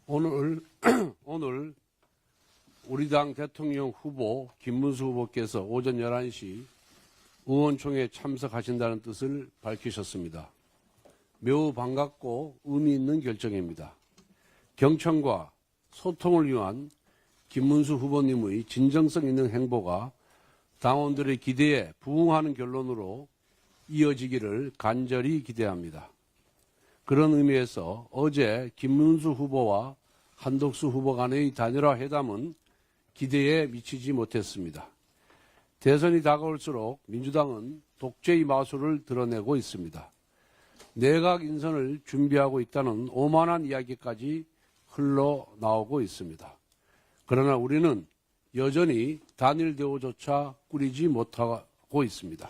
오늘 우리 당 대통령 후보 김문수 후보께서 오전 11시 의원총회에 참석하신다는 뜻을 밝히셨습니다. 매우 반갑고 의미 있는 결정입니다. 경청과 소통을 위한 김문수 후보님의 진정성 있는 행보가 당원들의 기대에 부응하는 결론으로 이어지기를 간절히 기대합니다. 그런 의미에서 어제 김문수 후보와 한덕수 후보 간의 단일화 회담은 기대에 미치지 못했습니다. 대선이 다가올수록 민주당은 독재의 마술을 드러내고 있습니다. 내각 인선을 준비하고 있다는 오만한 이야기까지 흘러나오고 있습니다. 그러나 우리는 여전히 단일 대우조차 꾸리지 못하고 있습니다.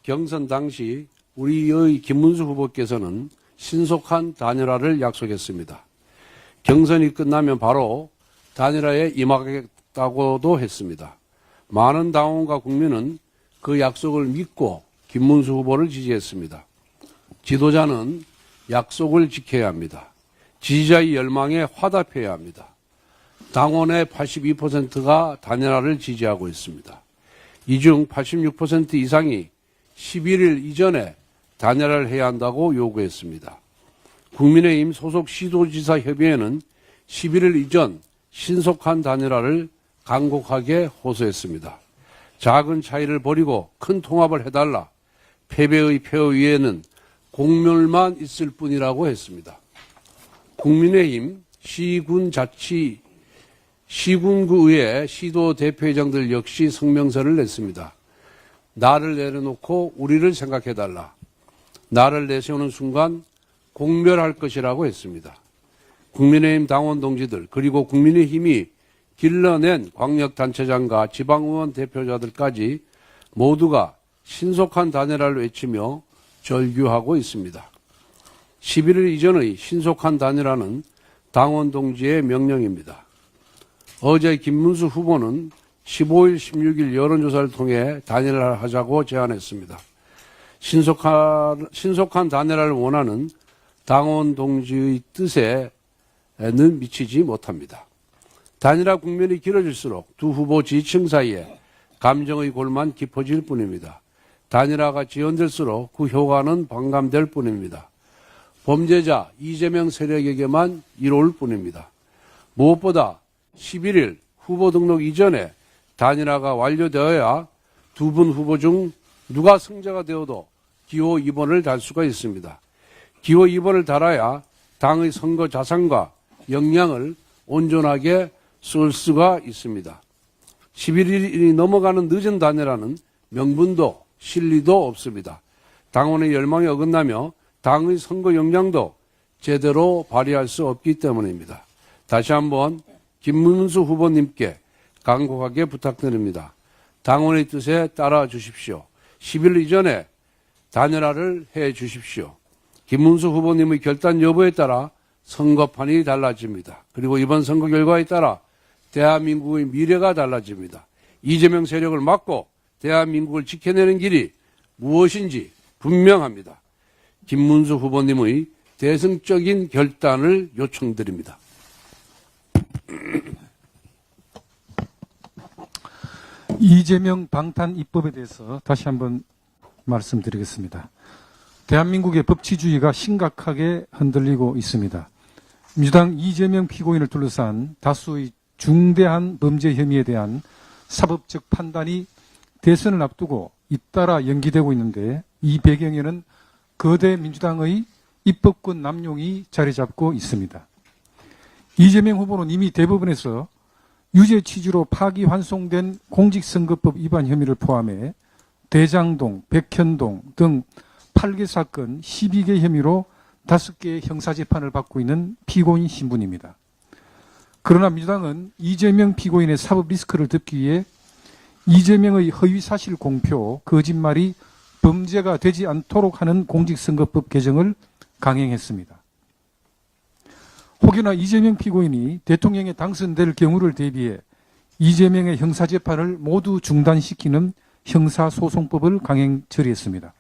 경선 당시 우리의 김문수 후보께서는 신속한 단일화를 약속했습니다. 경선이 끝나면 바로 단일화에 임하겠다고도 했습니다. 많은 당원과 국민은 그 약속을 믿고 김문수 후보를 지지했습니다. 지도자는 약속을 지켜야 합니다. 지지자의 열망에 화답해야 합니다. 당원의 82%가 단일화를 지지하고 있습니다. 이 중 86% 이상이 11일 이전에 단일화를 해야 한다고 요구했습니다. 국민의힘 소속 시도지사 협의회는 11일 이전 신속한 단일화를 간곡하게 호소했습니다. 작은 차이를 버리고 큰 통합을 해달라. 패배의 폐허 위에는 공멸만 있을 뿐이라고 했습니다. 국민의힘 시군구의회 시도 대표회장들 역시 성명서를 냈습니다. 나를 내려놓고 우리를 생각해달라. 나를 내세우는 순간 공멸할 것이라고 했습니다. 국민의힘 당원 동지들 그리고 국민의힘이 길러낸 광역단체장과 지방의원 대표자들까지 모두가 신속한 단일화를 외치며 절규하고 있습니다. 11일 이전의 신속한 단일화는 당원 동지의 명령입니다. 어제 김문수 후보는 15일, 16일 여론조사를 통해 단일화를 하자고 제안했습니다. 신속한 단일화를 원하는 당원 동지의 뜻에는 미치지 못합니다. 단일화 국면이 길어질수록 두 후보 지지층 사이에 감정의 골만 깊어질 뿐입니다. 단일화가 지연될수록 그 효과는 반감될 뿐입니다. 범죄자 이재명 세력에게만 이로울 뿐입니다. 무엇보다 11일 후보 등록 이전에 단일화가 완료되어야 두 분 후보 중 누가 승자가 되어도 기호 2번을 달 수가 있습니다. 기호 2번을 달아야 당의 선거 자산과 역량을 온전하게 쓸 수가 있습니다. 11일이 넘어가는 늦은 단일화는 명분도 실리도 없습니다. 당원의 열망이 어긋나며 당의 선거 역량도 제대로 발휘할 수 없기 때문입니다. 다시 한번 김문수 후보님께 간곡하게 부탁드립니다. 당원의 뜻에 따라 주십시오. 10일 이전에 단일화를 해 주십시오. 김문수 후보님의 결단 여부에 따라 선거판이 달라집니다. 그리고 이번 선거 결과에 따라 대한민국의 미래가 달라집니다. 이재명 세력을 막고 대한민국을 지켜내는 길이 무엇인지 분명합니다. 김문수 후보님의 대승적인 결단을 요청드립니다. 이재명 방탄 입법에 대해서 다시 한번 말씀드리겠습니다. 대한민국의 법치주의가 심각하게 흔들리고 있습니다. 민주당 이재명 피고인을 둘러싼 다수의 중대한 범죄 혐의에 대한 사법적 판단이 대선을 앞두고 잇따라 연기되고 있는데 이 배경에는 거대 민주당의 입법권 남용이 자리 잡고 있습니다. 이재명 후보는 이미 대법원에서 유죄 취지로 파기환송된 공직선거법 위반 혐의를 포함해 대장동, 백현동 등 8개 사건 12개 혐의로 5개의 형사재판을 받고 있는 피고인 신분입니다. 그러나 민주당은 이재명 피고인의 사법 리스크를 덮기 위해 이재명의 허위사실 공표, 거짓말이 범죄가 되지 않도록 하는 공직선거법 개정을 강행했습니다. 혹여나 이재명 피고인이 대통령에 당선될 경우를 대비해 이재명의 형사재판을 모두 중단시키는 형사소송법을 강행 처리했습니다.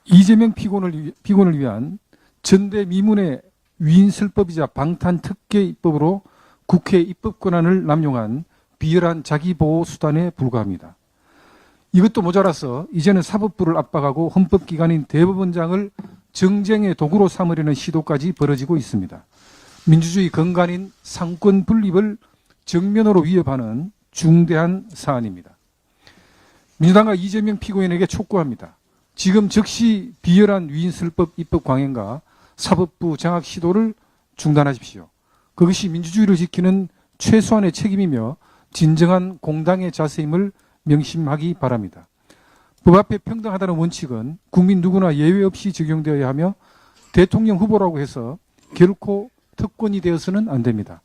이재명 피고인을 위한 전대미문의 위인설법이자 방탄특혜 입법으로 국회 입법 권한을 남용한 비열한 자기보호 수단에 불과합니다. 이것도 모자라서 이제는 사법부를 압박하고 헌법기관인 대법원장을 정쟁의 도구로 삼으려는 시도까지 벌어지고 있습니다. 민주주의 근간인 상권 분립을 정면으로 위협하는 중대한 사안입니다. 민주당과 이재명 피고인에게 촉구합니다. 지금 즉시 비열한 위인설법 입법 강행과 사법부 장악 시도를 중단하십시오. 그것이 민주주의를 지키는 최소한의 책임이며 진정한 공당의 자세임을 명심하기 바랍니다. 법 앞에 평등하다는 원칙은 국민 누구나 예외 없이 적용되어야 하며 대통령 후보라고 해서 결코 특권이 되어서는 안 됩니다.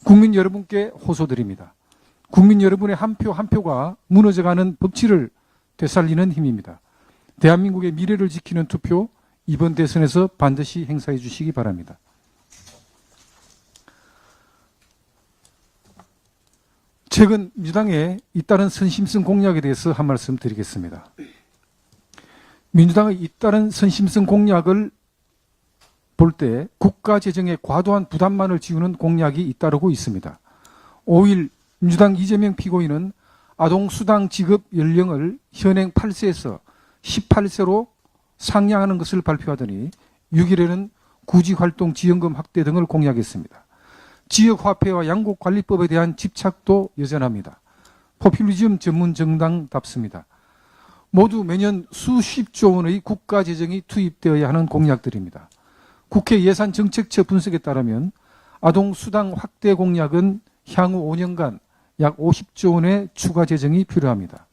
국민 여러분께 호소드립니다. 국민 여러분의 한 표 한 표가 무너져가는 법치를 되살리는 힘입니다. 대한민국의 미래를 지키는 투표, 이번 대선에서 반드시 행사해 주시기 바랍니다. 최근 민주당의 잇따른 선심성 공약에 대해서 한 말씀 드리겠습니다. 민주당의 잇따른 선심성 공약을 볼 때 국가 재정에 과도한 부담만을 지우는 공약이 잇따르고 있습니다. 5일 민주당 이재명 피고인은 아동수당 지급 연령을 현행 8세에서 18세로 상향하는 것을 발표하더니 6일에는 구직활동 지원금 확대 등을 공약했습니다. 지역화폐와 양곡관리법에 대한 집착도 여전합니다. 포퓰리즘 전문 정당답습니다. 모두 매년 수십조 원의 국가 재정이 투입되어야 하는 공약들입니다. 국회 예산정책처 분석에 따르면 아동수당 확대 공약은 향후 5년간 약 50조 원의 추가 재정이 필요합니다.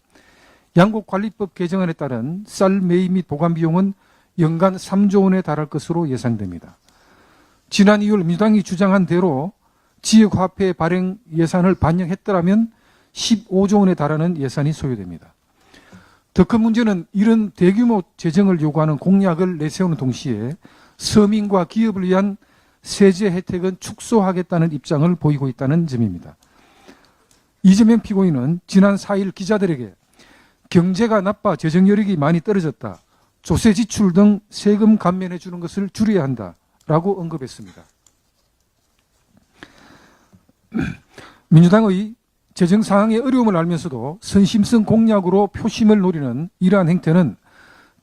양곡관리법 개정안에 따른 쌀 매입 및 보관 비용은 연간 3조 원에 달할 것으로 예상됩니다. 지난 2월 민주당이 주장한 대로 지역화폐 발행 예산을 반영했더라면 15조 원에 달하는 예산이 소요됩니다. 더 큰 문제는 이런 대규모 재정을 요구하는 공약을 내세우는 동시에 서민과 기업을 위한 세제 혜택은 축소하겠다는 입장을 보이고 있다는 점입니다. 이재명 피고인은 지난 4일 기자들에게 경제가 나빠 재정 여력이 많이 떨어졌다. 조세 지출 등 세금 감면해 주는 것을 줄여야 한다라고 언급했습니다. 민주당의 재정 상황의 어려움을 알면서도 선심성 공약으로 표심을 노리는 이러한 행태는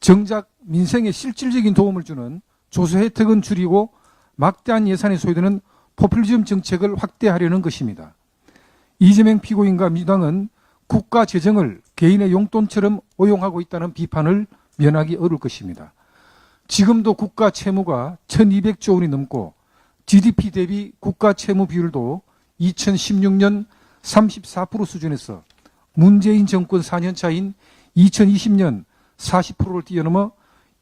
정작 민생에 실질적인 도움을 주는 조세 혜택은 줄이고 막대한 예산이 소요되는 포퓰리즘 정책을 확대하려는 것입니다. 이재명 피고인과 민주당은 국가 재정을 개인의 용돈처럼 오용하고 있다는 비판을 면하기 어려울 것입니다. 지금도 국가 채무가 1200조 원이 넘고 GDP 대비 국가 채무 비율도 2016년 34% 수준에서 문재인 정권 4년 차인 2020년 40%를 뛰어넘어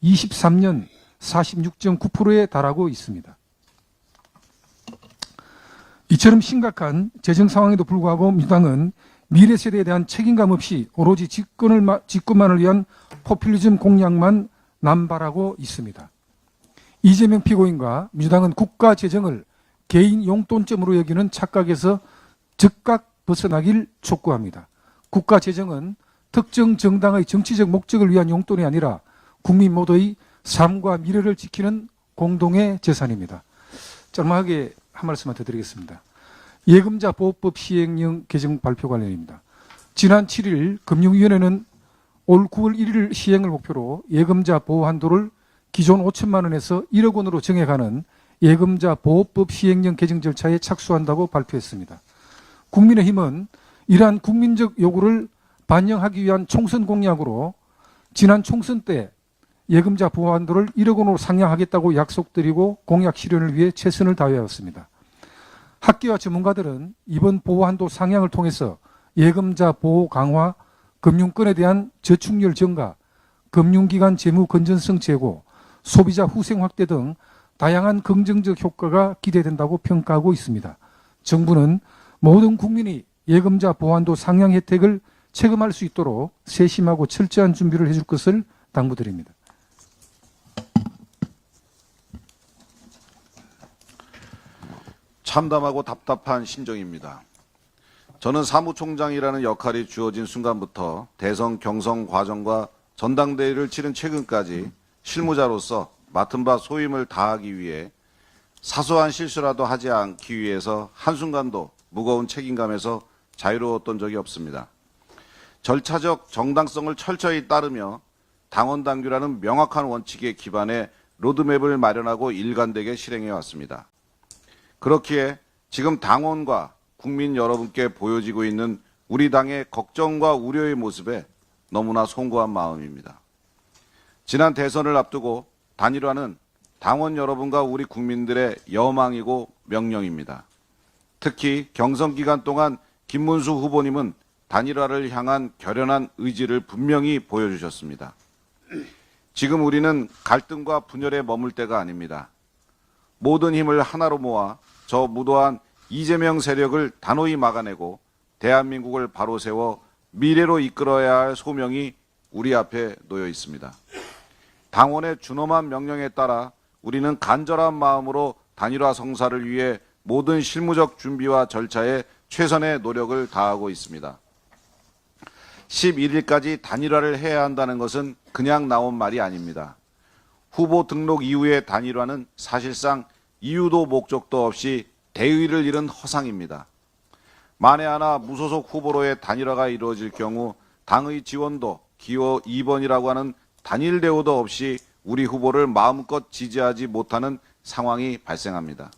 23년 46.9%에 달하고 있습니다. 이처럼 심각한 재정 상황에도 불구하고 민주당은 미래 세대에 대한 책임감 없이 오로지 집권만을 위한 포퓰리즘 공약만 남발하고 있습니다. 이재명 피고인과 민주당은 국가 재정을 개인 용돈점으로 여기는 착각에서 즉각 벗어나길 촉구합니다. 국가 재정은 특정 정당의 정치적 목적을 위한 용돈이 아니라 국민 모두의 삶과 미래를 지키는 공동의 재산입니다. 짤막하게 한 말씀만 더 드리겠습니다. 예금자 보호법 시행령 개정 발표 관련입니다. 지난 7일 금융위원회는 올 9월 1일 시행을 목표로 예금자 보호 한도를 기존 5천만 원에서 1억 원으로 정해가는 예금자 보호법 시행령 개정 절차에 착수한다고 발표했습니다. 국민의힘은 이러한 국민적 요구를 반영하기 위한 총선 공약으로 지난 총선 때 예금자 보호 한도를 1억 원으로 상향하겠다고 약속드리고 공약 실현을 위해 최선을 다해왔습니다. 학계와 전문가들은 이번 보호 한도 상향을 통해서 예금자 보호 강화, 금융권에 대한 저축률 증가, 금융기관 재무 건전성 제고, 소비자 후생 확대 등 다양한 긍정적 효과가 기대된다고 평가하고 있습니다. 정부는 모든 국민이 예금자 보호 한도 상향 혜택을 체감할 수 있도록 세심하고 철저한 준비를 해줄 것을 당부드립니다. 참담하고 답답한 심정입니다. 저는 사무총장이라는 역할이 주어진 순간부터 대선 경선 과정과 전당대회를 치른 최근까지 실무자로서 맡은 바 소임을 다하기 위해 사소한 실수라도 하지 않기 위해서 한순간도 무거운 책임감에서 자유로웠던 적이 없습니다. 절차적 정당성을 철저히 따르며 당원 당규라는 명확한 원칙에 기반해 로드맵을 마련하고 일관되게 실행해 왔습니다. 그렇기에 지금 당원과 국민 여러분께 보여지고 있는 우리 당의 걱정과 우려의 모습에 너무나 송구한 마음입니다. 지난 대선을 앞두고 단일화는 당원 여러분과 우리 국민들의 여망이고 명령입니다. 특히 경선 기간 동안 김문수 후보님은 단일화를 향한 결연한 의지를 분명히 보여주셨습니다. 지금 우리는 갈등과 분열에 머물 때가 아닙니다. 모든 힘을 하나로 모아 저 무도한 이재명 세력을 단호히 막아내고 대한민국을 바로 세워 미래로 이끌어야 할 소명이 우리 앞에 놓여 있습니다. 당원의 준엄한 명령에 따라 우리는 간절한 마음으로 단일화 성사를 위해 모든 실무적 준비와 절차에 최선의 노력을 다하고 있습니다. 11일까지 단일화를 해야 한다는 것은 그냥 나온 말이 아닙니다. 후보 등록 이후의 단일화는 사실상 이유도 목적도 없이 대의를 잃은 허상입니다. 만에 하나 무소속 후보로의 단일화가 이루어질 경우 당의 지원도 기호 2번이라고 하는 단일 대우도 없이 우리 후보를 마음껏 지지하지 못하는 상황이 발생합니다.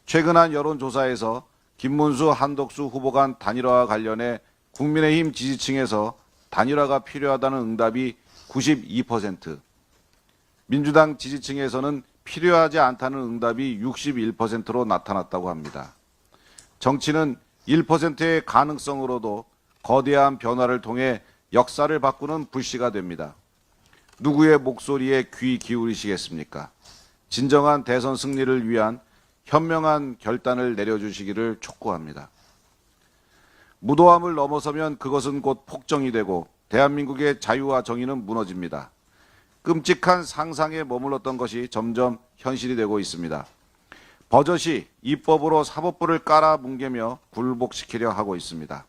최근 한 여론조사에서 김문수, 한덕수 후보 간 단일화와 관련해 국민의힘 지지층에서 단일화가 필요하다는 응답이 92%, 민주당 지지층에서는 필요하지 않다는 응답이 61%로 나타났다고 합니다. 정치는 1%의 가능성으로도 거대한 변화를 통해 역사를 바꾸는 불씨가 됩니다. 누구의 목소리에 귀 기울이시겠습니까? 진정한 대선 승리를 위한 현명한 결단을 내려주시기를 촉구합니다. 무도함을 넘어서면 그것은 곧 폭정이 되고 대한민국의 자유와 정의는 무너집니다. 끔찍한 상상에 머물렀던 것이 점점 현실이 되고 있습니다. 버젓이 입법으로 사법부를 깔아뭉개며 굴복시키려 하고 있습니다.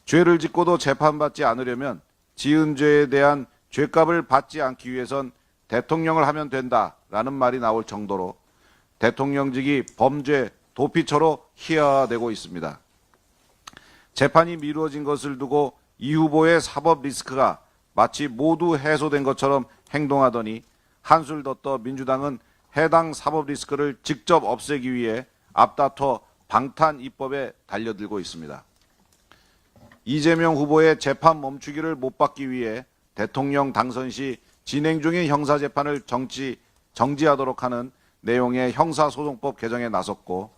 죄를 짓고도 재판받지 않으려면 지은 죄에 대한 죄값을 받지 않기 위해선 대통령을 하면 된다라는 말이 나올 정도로 대통령직이 범죄, 도피처로 희화화되고 있습니다. 재판이 미루어진 것을 두고 이 후보의 사법 리스크가 마치 모두 해소된 것처럼 행동하더니 한술 더 떠 민주당은 해당 사법 리스크를 직접 없애기 위해 앞다퉈 방탄 입법에 달려들고 있습니다. 이재명 후보의 재판 멈추기를 못 받기 위해 대통령 당선 시 진행 중인 형사재판을 정지하도록 하는 내용의 형사소송법 개정에 나섰고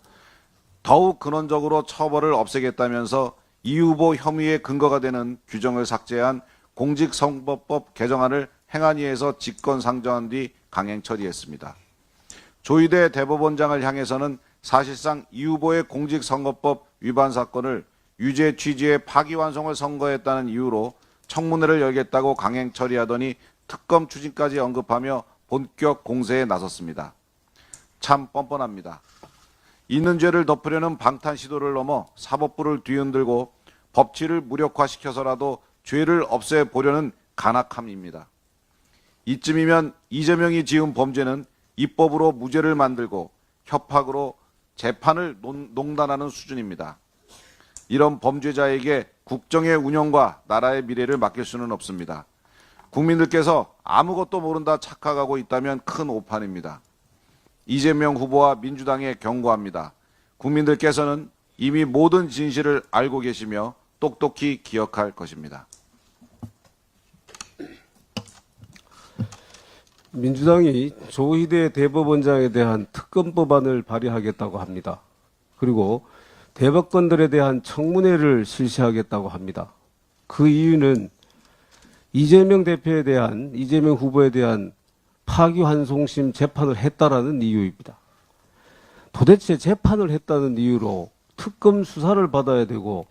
더욱 근원적으로 처벌을 없애겠다면서 이 후보 혐의의 근거가 되는 규정을 삭제한 공직선거법 개정안을 행안위에서 직권상정한 뒤 강행 처리했습니다. 조희대 대법원장을 향해서는 사실상 이 후보의 공직선거법 위반 사건을 유죄 취지의 파기환송을 선고했다는 이유로 청문회를 열겠다고 강행 처리하더니 특검 추진까지 언급하며 본격 공세에 나섰습니다. 참 뻔뻔합니다. 있는 죄를 덮으려는 방탄 시도를 넘어 사법부를 뒤흔들고 법치를 무력화시켜서라도 죄를 없애보려는 간악함입니다. 이쯤이면 이재명이 지은 범죄는 입법으로 무죄를 만들고 협박으로 재판을 농단하는 수준입니다. 이런 범죄자에게 국정의 운영과 나라의 미래를 맡길 수는 없습니다. 국민들께서 아무것도 모른다 착각하고 있다면 큰 오판입니다. 이재명 후보와 민주당에 경고합니다. 국민들께서는 이미 모든 진실을 알고 계시며 똑똑히 기억할 것입니다. 민주당이 조희대 대법원장에 대한 특검법안을 발의하겠다고 합니다. 그리고 대법관들에 대한 청문회를 실시하겠다고 합니다. 그 이유는 이재명 후보에 대한 파기환송심 재판을 했다라는 이유입니다. 도대체 재판을 했다는 이유로 특검 수사를 받아야 되고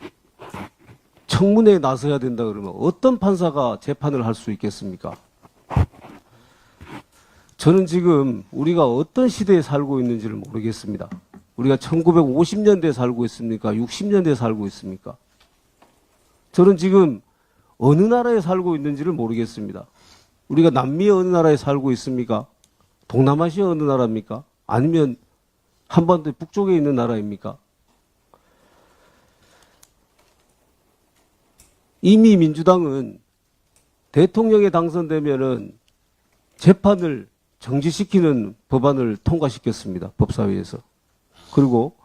청문회에 나서야 된다 그러면 어떤 판사가 재판을 할 수 있겠습니까? 저는 지금 우리가 어떤 시대에 살고 있는지를 모르겠습니다. 우리가 1950년대에 살고 있습니까? 60년대에 살고 있습니까? 저는 지금 어느 나라에 살고 있는지를 모르겠습니다. 우리가 남미의 어느 나라에 살고 있습니까? 동남아시아 어느 나라입니까? 아니면 한반도 북쪽에 있는 나라입니까? 이미 민주당은 대통령에 당선되면은 재판을 정지시키는 법안을 통과시켰습니다. 법사위에서. 그리고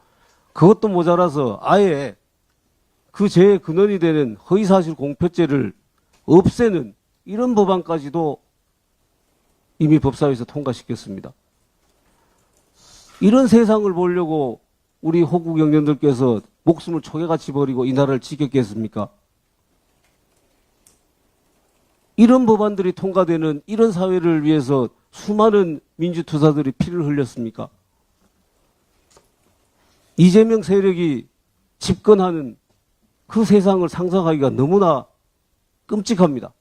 그것도 모자라서 아예 그 죄의 근원이 되는 허위사실 공표죄를 없애는 이런 법안까지도 이미 법사위에서 통과시켰습니다. 이런 세상을 보려고 우리 호국 영령들께서 목숨을 초계같이 버리고 이 나라를 지켰겠습니까? 이런 법안들이 통과되는 이런 사회를 위해서 수많은 민주투사들이 피를 흘렸습니까? 이재명 세력이 집권하는 그 세상을 상상하기가 너무나 끔찍합니다.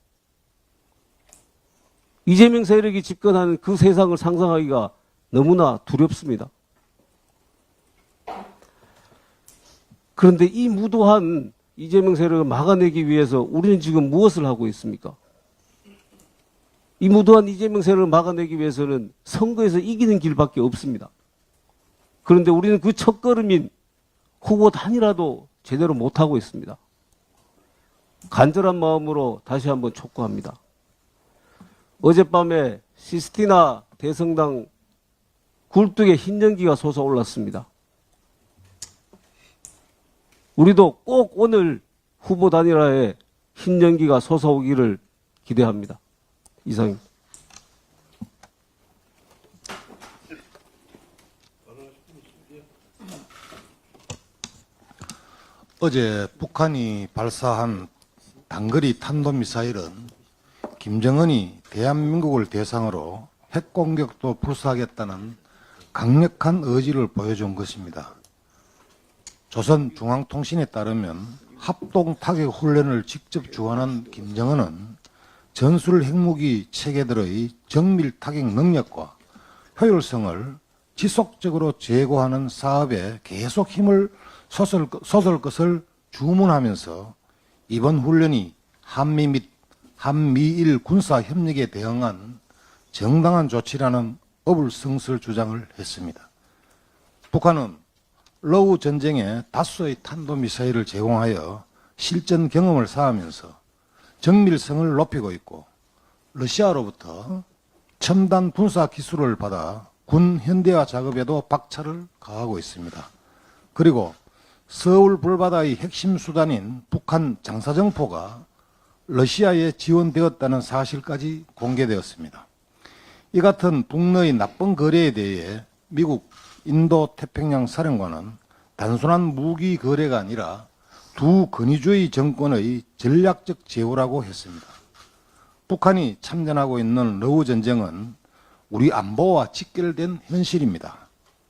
이재명 세력이 집권하는 그 세상을 상상하기가 너무나 두렵습니다. 그런데 이 무도한 이재명 세력을 막아내기 위해서 우리는 지금 무엇을 하고 있습니까? 이 무도한 이재명 세력을 막아내기 위해서는 선거에서 이기는 길밖에 없습니다. 그런데 우리는 그 첫걸음인 후보 단일화도 제대로 못하고 있습니다. 간절한 마음으로 다시 한번 촉구합니다. 어젯밤에 시스티나 대성당 굴뚝에 흰 연기가 솟아올랐습니다. 우리도 꼭 오늘 후보 단일화에 흰 연기가 솟아오기를 기대합니다. 이상입니다. 어제 북한이 발사한 단거리 탄도미사일은 김정은이 대한민국을 대상으로 핵공격도 불사하겠다는 강력한 의지를 보여준 것입니다. 조선중앙통신에 따르면 합동 타격 훈련을 직접 주관한 김정은은 전술 핵무기 체계들의 정밀 타격 능력과 효율성을 지속적으로 제고하는 사업에 계속 힘을 쏟을 것을 주문하면서 이번 훈련이 한미 및 한미일 군사 협력에 대응한 정당한 조치라는 어불성설 주장을 했습니다. 북한은 러우 전쟁에 다수의 탄도미사일을 제공하여 실전 경험을 쌓으면서 정밀성을 높이고 있고 러시아로부터 첨단 군사 기술을 받아 군 현대화 작업에도 박차를 가하고 있습니다. 그리고 서울 불바다의 핵심 수단인 북한 장사정포가 러시아에 지원되었다는 사실까지 공개되었습니다. 이 같은 북러의 나쁜 거래에 대해 미국 인도태평양 사령관은 단순한 무기 거래가 아니라 두 권위주의 정권의 전략적 제휴라고 했습니다. 북한이 참전하고 있는 러우 전쟁은 우리 안보와 직결된 현실입니다.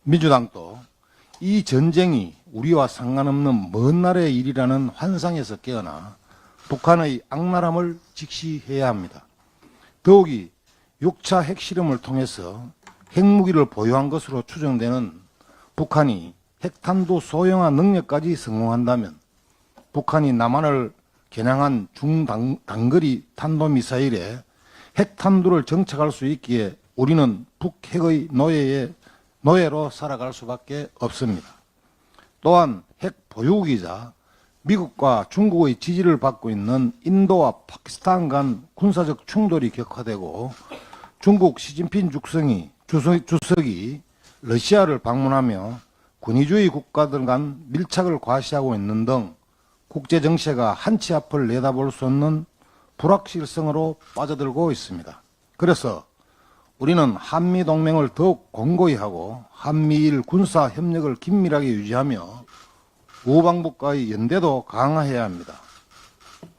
민주당도 이 전쟁이 우리와 상관없는 먼 나라의 일이라는 환상에서 깨어나 북한의 악랄함을 직시해야 합니다. 더욱이 6차 핵실험을 통해서 핵무기를 보유한 것으로 추정되는 북한이 핵탄두 소형화 능력까지 성공한다면 북한이 남한을 겨냥한 중단거리 탄도미사일에 핵탄두를 정착할 수 있기에 우리는 북핵의 노예로 살아갈 수밖에 없습니다. 또한 핵 보유국이자 미국과 중국의 지지를 받고 있는 인도와 파키스탄 간 군사적 충돌이 격화되고 중국 시진핑 주석이 러시아를 방문하며 군의주의 국가들 간 밀착을 과시하고 있는 등 국제 정세가 한치 앞을 내다볼 수 없는 불확실성으로 빠져들고 있습니다. 그래서 우리는 한미동맹을 더욱 공고히 하고 한미일 군사 협력을 긴밀하게 유지하며 우방국과의 연대도 강화해야 합니다.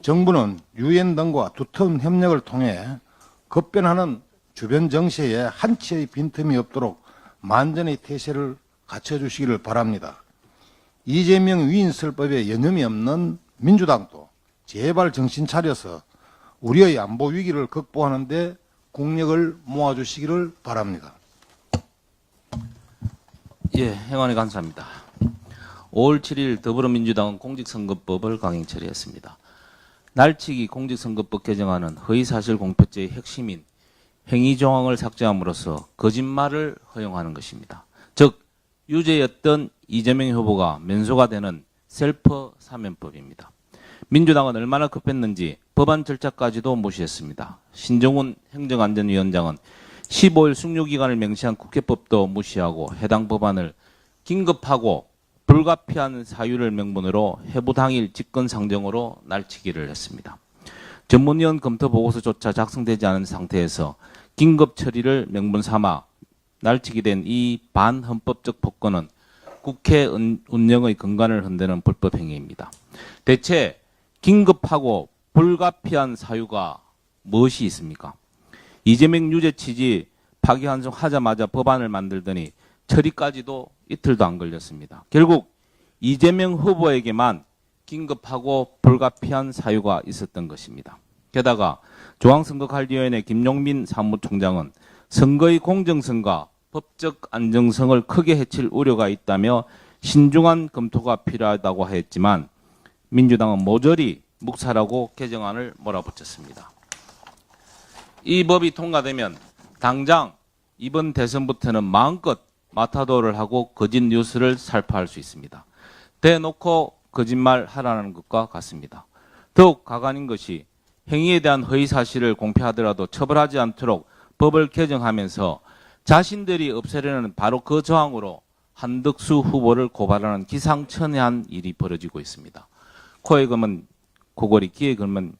정부는 유엔 등과 두터운 협력을 통해 급변하는 주변 정세에 한치의 빈틈이 없도록 만전의 태세를 갖춰주시기를 바랍니다. 이재명 위인설법에 여념이 없는 민주당도 제발 정신 차려서 우리의 안보 위기를 극복하는 데 국력을 모아주시기를 바랍니다. 예, 행안위 감사합니다. 5월 7일 더불어민주당은 공직선거법을 강행 처리했습니다. 날치기 공직선거법 개정안은 허위사실 공표죄의 핵심인 행위조항을 삭제함으로써 거짓말을 허용하는 것입니다. 즉 유죄였던 이재명 후보가 면소가 되는 셀프 사면법입니다. 민주당은 얼마나 급했는지 법안 절차까지도 무시했습니다. 신정훈 행정안전위원장은 15일 숙려기간을 명시한 국회법도 무시하고 해당 법안을 긴급하고 불가피한 사유를 명분으로 해부 당일 직권상정으로 날치기를 했습니다. 전문위원 검토 보고서조차 작성되지 않은 상태에서 긴급 처리를 명분 삼아 날치기 된 이 반헌법적 법권은 국회 운영의 근간을 흔드는 불법 행위입니다. 대체 긴급하고 불가피한 사유가 무엇이 있습니까? 이재명 유죄 취지 파기환송하자마자 법안을 만들더니 처리까지도 이틀도 안 걸렸습니다. 결국 이재명 후보에게만 긴급하고 불가피한 사유가 있었던 것입니다. 게다가 중앙선거관리위원회 김용민 사무총장은 선거의 공정성과 법적 안정성을 크게 해칠 우려가 있다며 신중한 검토가 필요하다고 했지만 민주당은 모조리 묵살하고 개정안을 몰아붙였습니다. 이 법이 통과되면 당장 이번 대선부터는 마음껏 마타도를 하고 거짓 뉴스를 살포할 수 있습니다. 대놓고 거짓말 하라는 것과 같습니다. 더욱 가관인 것이 행위에 대한 허위 사실을 공표하더라도 처벌하지 않도록 법을 개정하면서 자신들이 없애려는 바로 그 저항으로 한덕수 후보를 고발하는 기상천외한 일이 벌어지고 있습니다. 코에 걸면 고거리, 귀에 걸면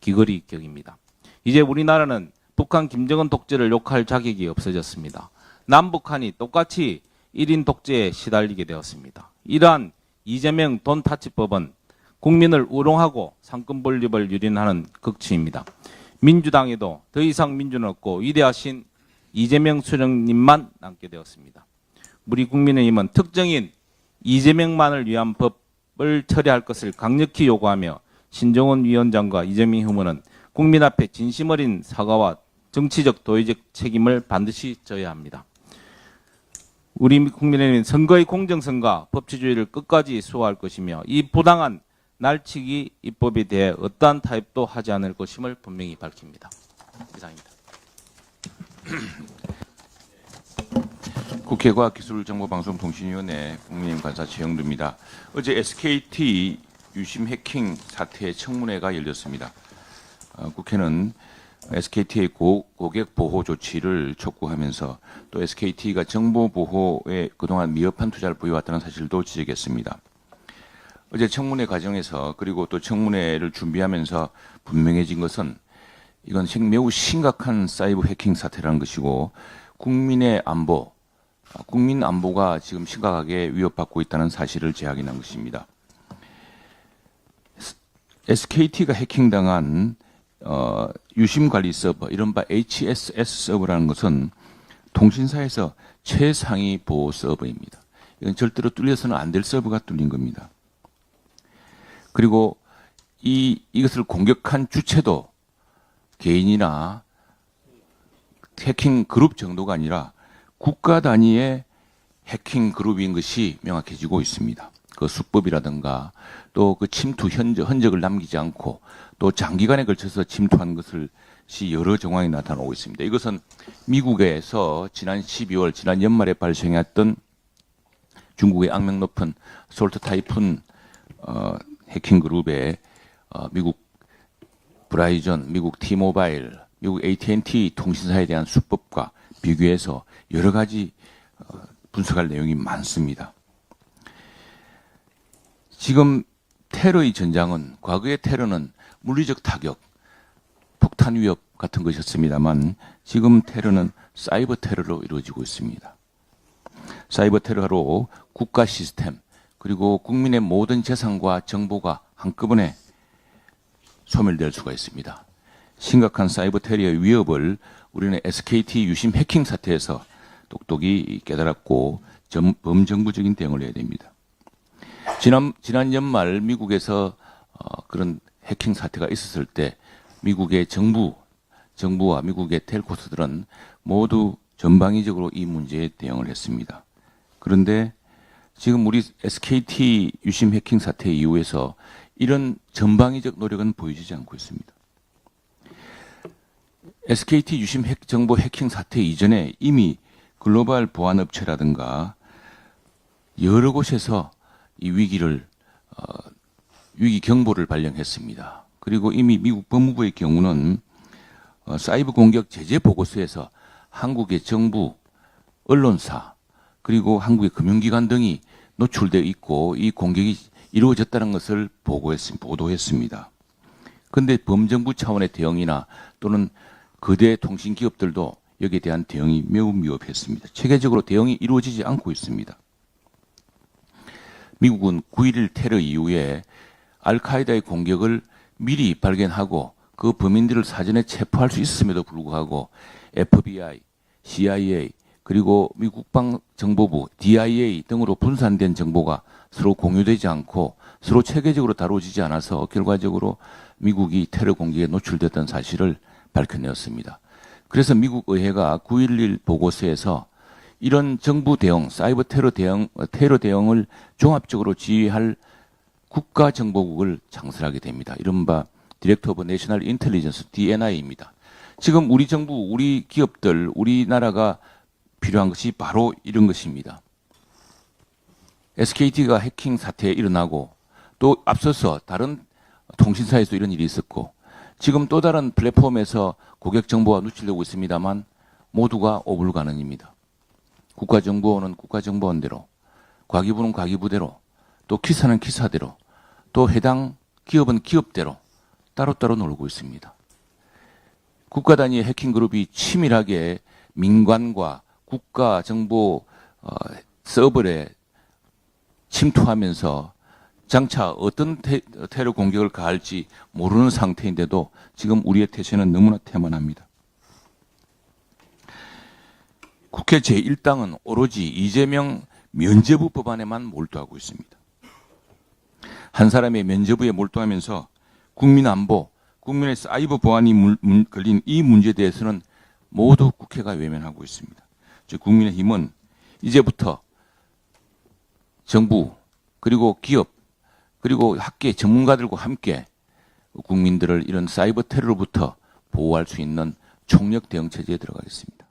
귀걸이 격입니다. 이제 우리나라는 북한 김정은 독재를 욕할 자격이 없어졌습니다. 남북한이 똑같이 1인 독재에 시달리게 되었습니다. 이러한 이재명 돈타치법은 국민을 우롱하고 상권 분립을 유린하는 극치입니다. 민주당에도 더 이상 민주는 없고 위대하신 이재명 수령님만 남게 되었습니다. 우리 국민의힘은 특정인 이재명만을 위한 법을 처리할 것을 강력히 요구하며 신정훈 위원장과 이재명 후보는 국민 앞에 진심 어린 사과와 정치적 도의적 책임을 반드시 져야 합니다. 우리 국민의힘은 선거의 공정성과 법치주의를 끝까지 수호할 것이며 이 부당한 날치기 입법에 대해 어떠한 타협도 하지 않을 것임을 분명히 밝힙니다. 이상입니다. 국회 과학기술정보방송통신위원회 국민의힘 관사 최영두입니다. 어제 SKT 유심 해킹 사태 청문회가 열렸습니다. 국회는 SKT의 고객 보호 조치를 촉구하면서 또 SKT가 정보 보호에 그동안 미흡한 투자를 보여왔다는 사실도 지적했습니다. 어제 청문회 과정에서 그리고 또 청문회를 준비하면서 분명해진 것은 이건 매우 심각한 사이버 해킹 사태라는 것이고 국민의 안보, 국민 안보가 지금 심각하게 위협받고 있다는 사실을 재확인한 것입니다. SKT가 해킹당한 유심관리 서버, 이른바 HSS 서버라는 것은 통신사에서 최상위 보호 서버입니다. 이건 절대로 뚫려서는 안 될 서버가 뚫린 겁니다. 그리고 이것을 공격한 주체도 개인이나 해킹 그룹 정도가 아니라 국가 단위의 해킹 그룹인 것이 명확해지고 있습니다. 그 수법이라든가 또 그 침투 흔적을 남기지 않고 또 장기간에 걸쳐서 침투한 것이 여러 정황이 나타나고 있습니다. 이것은 미국에서 지난 12월, 지난 연말에 발생했던 중국의 악명 높은 솔트 타이푼 해킹 그룹의 미국 브라이전, 미국 T모바일, 미국 AT&T 통신사에 대한 수법과 비교해서 여러 가지 분석할 내용이 많습니다. 지금 테러의 전장은 과거의 테러는 물리적 타격, 폭탄 위협 같은 것이었습니다만 지금 테러는 사이버 테러로 이루어지고 있습니다. 사이버 테러로 국가 시스템 그리고 국민의 모든 재산과 정보가 한꺼번에 소멸될 수가 있습니다. 심각한 사이버 테러의 위협을 우리는 SKT 유심 해킹 사태에서 똑똑히 깨달았고 범정부적인 대응을 해야 됩니다. 지난 연말 미국에서 그런 해킹 사태가 있었을 때 미국의 정부와 미국의 텔코스들은 모두 전방위적으로 이 문제에 대응을 했습니다. 그런데 지금 우리 SKT 유심 해킹 사태 이후에서 이런 전방위적 노력은 보여지지 않고 있습니다. SKT 유심 정보 해킹 사태 이전에 이미 글로벌 보안 업체라든가 여러 곳에서 이 위기를 위기 경보를 발령했습니다. 그리고 이미 미국 법무부의 경우는 사이버 공격 제재 보고서에서 한국의 정부, 언론사, 그리고 한국의 금융기관 등이 노출되어 있고 이 공격이 이루어졌다는 것을 보도했습니다. 그런데 범정부 차원의 대응이나 또는 거대 통신기업들도 여기에 대한 대응이 매우 미흡했습니다. 체계적으로 대응이 이루어지지 않고 있습니다. 미국은 9.11 테러 이후에 알카에다의 공격을 미리 발견하고 그 범인들을 사전에 체포할 수 있음에도 불구하고 FBI, CIA, 그리고 미국 국방정보부, DIA 등으로 분산된 정보가 서로 공유되지 않고 서로 체계적으로 다루어지지 않아서 결과적으로 미국이 테러 공격에 노출됐던 사실을 밝혀내었습니다. 그래서 미국 의회가 9.11 보고서에서 이런 정부 대응, 사이버 테러 대응을 종합적으로 지휘할 국가정보국을 창설하게 됩니다. 이른바 디렉터 오브 내셔널 인텔리전스 DNI입니다. 지금 우리 정부, 우리 기업들, 우리나라가 필요한 것이 바로 이런 것입니다. SKT가 해킹 사태에 일어나고 또 앞서서 다른 통신사에서 이런 일이 있었고 지금 또 다른 플랫폼에서 고객 정보가 누출되고 있습니다만 모두가 오불가능입니다. 국가정보원은 국가정보원대로, 과기부는 과기부대로, 또 기사는 기사대로, 또 해당 기업은 기업대로 따로따로 놀고 있습니다. 국가 단위의 해킹 그룹이 치밀하게 민관과 국가 정보 서버에 침투하면서 장차 어떤 테러 공격을 가할지 모르는 상태인데도 지금 우리의 태세는 너무나 태만합니다. 국회 제1당은 오로지 이재명 면죄부 법안에만 몰두하고 있습니다. 한 사람의 면죄부에 몰두하면서 국민 안보, 국민의 사이버 보안이 걸린 이 문제에 대해서는 모두 국회가 외면하고 있습니다. 즉 국민의힘은 이제부터 정부 그리고 기업 그리고 학계 전문가들과 함께 국민들을 이런 사이버 테러로부터 보호할 수 있는 총력 대응 체제에 들어가겠습니다.